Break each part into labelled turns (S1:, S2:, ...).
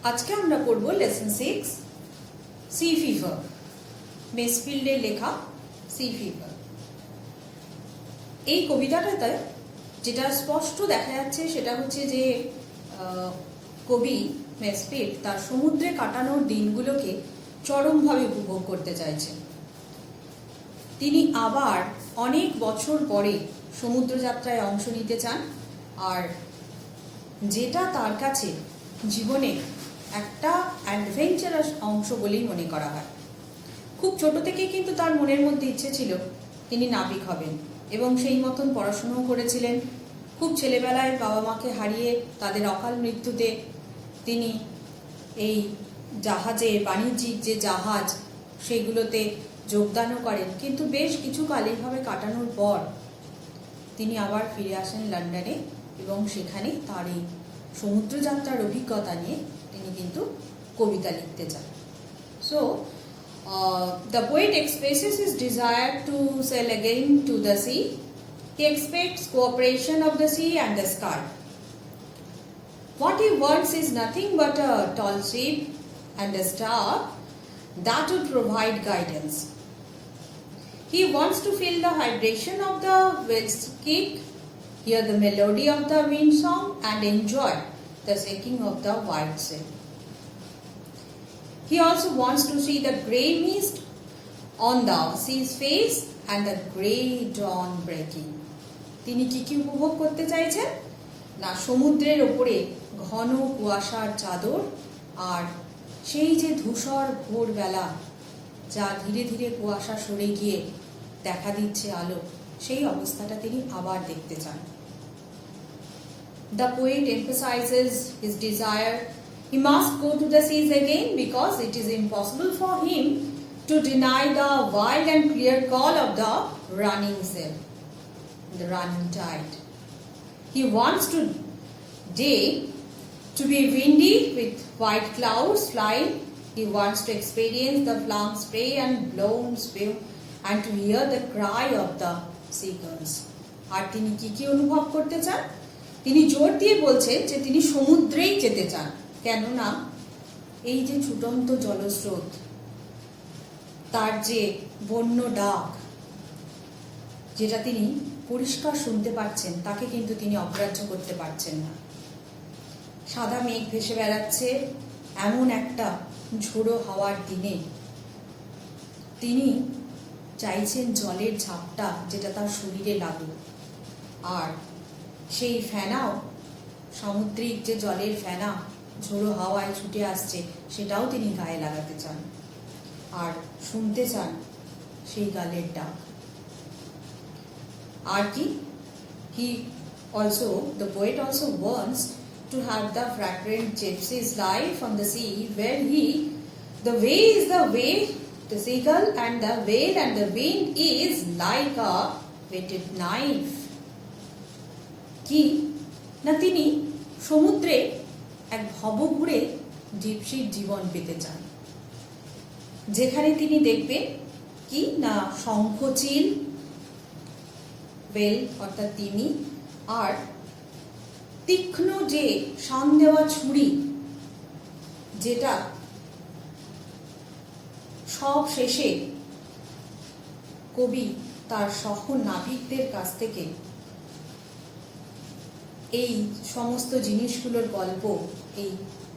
S1: আজকে আমরা পড়ব লেসন 6 সি ফিভার, মেসফিল্ডের লেখা সি ফিভার। এই কবিতাটাতে যেটা স্পষ্ট দেখা যাচ্ছে সেটা হচ্ছে যে কবি মেসফিল্ড তার সমুদ্রে কাটানোর দিনগুলোকে চরমভাবে উপভোগ করতে চাইছেন। তিনি আবার অনেক বছর পরে সমুদ্রযাত্রায় অংশ নিতে চান, আর যেটা তার কাছে জীবনে একটা অ্যাডভেঞ্চারাস অংশ বলেই মনে করা হয়। খুব ছোট থেকেই কিন্তু তার মনের মধ্যে ইচ্ছে ছিল তিনি নাবিক হবেন, এবং সেই মতন পড়াশুনোও করেছিলেন। খুব ছেলেবেলায় বাবা মাকে হারিয়ে তাদের অকাল মৃত্যুতে তিনি এই জাহাজে, বাণিজ্যিক যে জাহাজ সেগুলোতে যোগদানও করেন, কিন্তু বেশ কিছু কাল এইভাবে কাটানোর পর তিনি আবার ফিরে আসেন লন্ডনে, এবং সেখানে তার এই সমুদ্রযাত্রার অভিজ্ঞতা নিয়ে তিনি কিন্তু কবিতা লিখতে চান। So the poet expresses his desire to sail again to the sea. He expects cooperation of the sea and the sky. What he wants is nothing but a tall ship and a star that would provide guidance. He wants to feel the vibration of the waves kick, hear the melody of the wind song, and enjoy the shaking of the white sail. He also wants to see the grey mist on the sea's face and the grey dawn breaking. তিনি কি উপভোগ করতে চাইছেন না, সমুদ্রের ওপরে ঘন কুয়াশার চাদর, আর সেই যে ধূসর ভোরবেলা যা ধীরে ধীরে কুয়াশা সরে গিয়ে দেখা দিচ্ছে আলো, সেই অবস্থাটা তিনি আবার দেখতে চান। The poet emphasizes his desire. He must go to the seas again because it is impossible for him to deny the wild and clear call of the running sail, the running tide. He wants today to be windy with white clouds flying. He wants to experience the flung spray and blown spume and to hear the cry of the seagulls. আর তিনি কি অনুভব করতে চান? তিনি জোর দিয়ে বলছেন যে তিনি সমুদ্রেই যেতে চান, কেননা এই যে ছুটন্ত জলস্রোত, তার যে বন্য ডাক, যেটা তিনি পরিষ্কার শুনতে পাচ্ছেন, তাকে কিন্তু তিনি অগ্রাহ্য করতে পারছেন না। সাদা মেঘ ভেসে বেড়াচ্ছে এমন একটা ঝোড়ো হাওয়ার দিনে তিনি চাইছেন জলের ঝাপটা যেটা তার শরীরে লাগুক, আর সেই ফেনাও, সামুদ্রিক যে জলের ফেনা ঝোড়ো হাওয়ায় ছুটে আসছে, সেটাও তিনি গায়ে লাগাতে চান, আর শুনতে চান সেই গালের ডাক। আর কি, the poet also wants to have the fragrant gypsy's life on the sea, where the way is the way, the seagull and the whale and the wind is like a whetted knife. কি না, তিনি সমুদ্রে এক ভবঘুরে জিপসির জীবন পেতে চান, যেখানে তিনি দেখবেন কি না, শঙ্খচিল, ওয়েল অর্থাৎ তিমি, আর তীক্ষ্ণ যে শান দেওয়া ছুরি, যেটা সব শেষে কবি তার সহ নাবিকদের কাছ থেকে এই সমস্ত জিনিসগুলোর গল্প, এই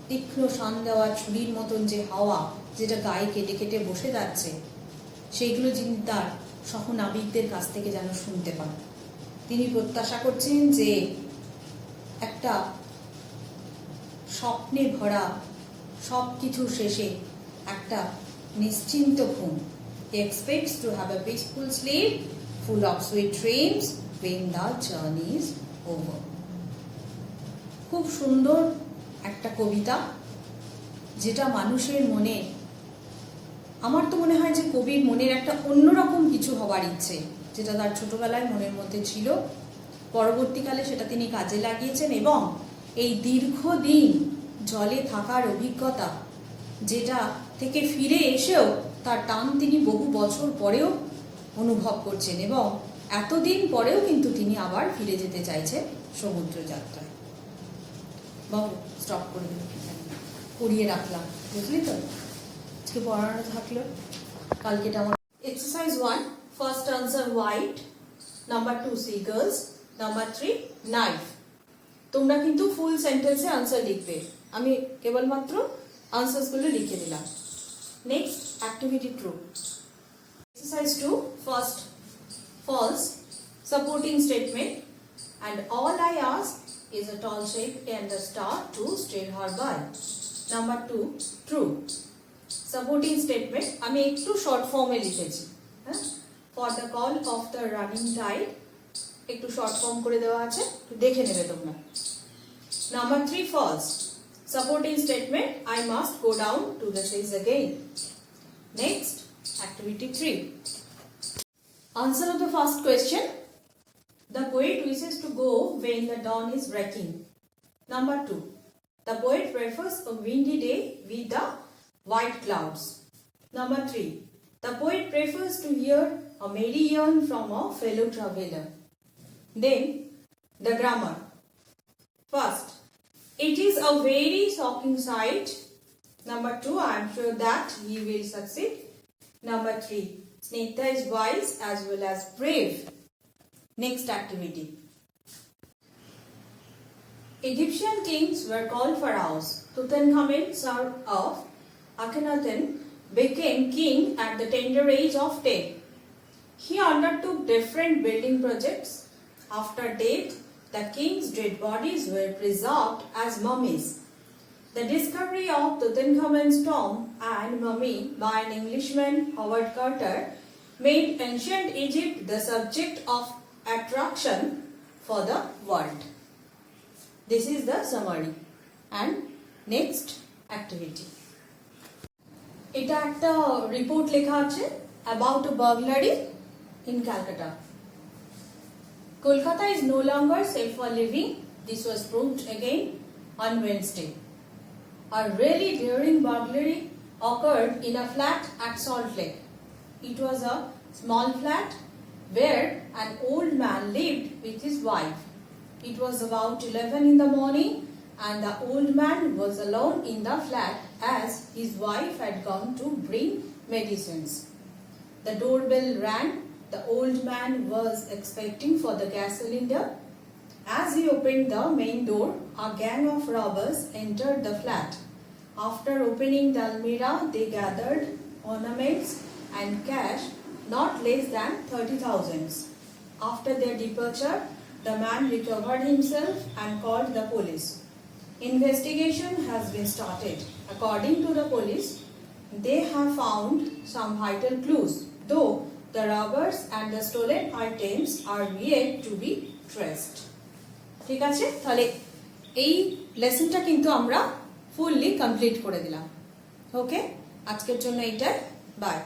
S1: তীক্ষ্ণ শান দেওয়া ছুরির মতন যে হাওয়া যেটা গায়ে কেটে কেটে বসে যাচ্ছে, সেইগুলো যিনি তার সহ নাবিকদের কাছ থেকে যেন শুনতে পান। তিনি প্রত্যাশা করছেন যে একটা স্বপ্নে ভরা সব কিছু শেষে একটা নিশ্চিন্ত ঘুম। He expects to have a peaceful sleep full of sweet dreams when the journey is over. খুব সুন্দর একটা কবিতা, যেটা মানুষের মনে, আমার তো মনে হয় যে কবির মনের একটা অন্যরকম কিছু হবার ইচ্ছে, যেটা তার ছোটবেলায় মনের মধ্যে ছিল, পরবর্তীকালে সেটা তিনি কাজে লাগিয়েছেন, এবং এই দীর্ঘদিন জলে থাকার অভিজ্ঞতা, যেটা থেকে ফিরে এসেও তার টান তিনি বহু বছর পরেও অনুভব করছেন, এবং এতদিন পরেও কিন্তু তিনি আবার ফিরে যেতে চাইছেন সমুদ্র যাত্রায়। বাবু স্টপ করে দিল। করিয়ে রাখলাম, বুঝলি তো? আজকে পড়ানো থাকলো, কালকে এটা আমার। Exercise 1, first answer white, number 2 seagulls, number 3 knife. তোমরা কিন্তু ফুল সেন্টেন্সে আনসার লিখবে, আমি কেবলমাত্র আনসারসগুলো লিখে দিলাম। Next activity 2, exercise 2, first false, supporting statement, and all I ask is a tall shape and a star to steer her by. Number 2, true. Supporting statement আমি একটু শর্ট ফর্মে লিখেছি, হ্যাঁ, for the call of the running tide একটু short form করে দেওয়া আছে, একটু দেখে নেবে তোমরা। Number 3, false. Supporting statement, I must go down to the seas again. Next, activity 3. Answer of the first question. The poet wishes to go when the dawn is breaking. Number 2. The poet prefers a windy day with the white clouds. Number 3. The poet prefers to hear a merry yarn from a fellow traveler. Then, the grammar. First, it is a very shocking sight. Number 2, I am sure that he will succeed. Number 3, Snehita is wise as well as brave. Next activity. Egyptian kings were called pharaohs. Tutankhamun, son of Akhenaten, became king at the tender age of 10. He undertook different building projects. After death, the king's dead bodies were preserved as mummies. The discovery of Tutankhamun's tomb and mummy by an Englishman, Howard Carter, made ancient Egypt the subject of attraction for the world. This is the summary. And next activity. এটা একটা report লেখা আছে about a burglary in Calcutta. Kolkata is no longer safe for living. This was proved again on Wednesday. A really daring burglary occurred in a flat at Salt Lake. It was a small flat where an old man lived with his wife. It was about 11 in the morning and the old man was alone in the flat as his wife had gone to bring medicines. The doorbell rang. The old man was expecting for the gas cylinder. As he opened the main door, a gang of robbers entered the flat. After opening the almirah, they gathered ornaments and cash not less than 30,000. After their departure, the man recovered himself and called the police. Investigation has been started. According to the police, they have found some vital clues, though the robbers and the stolen items are yet to be traced. ঠিক আছে, তাহলে এই লেসনটা কিন্তু আমরা fully complete করে দিলাম। ওকে, আজকের জন্য এইটাই, বাই।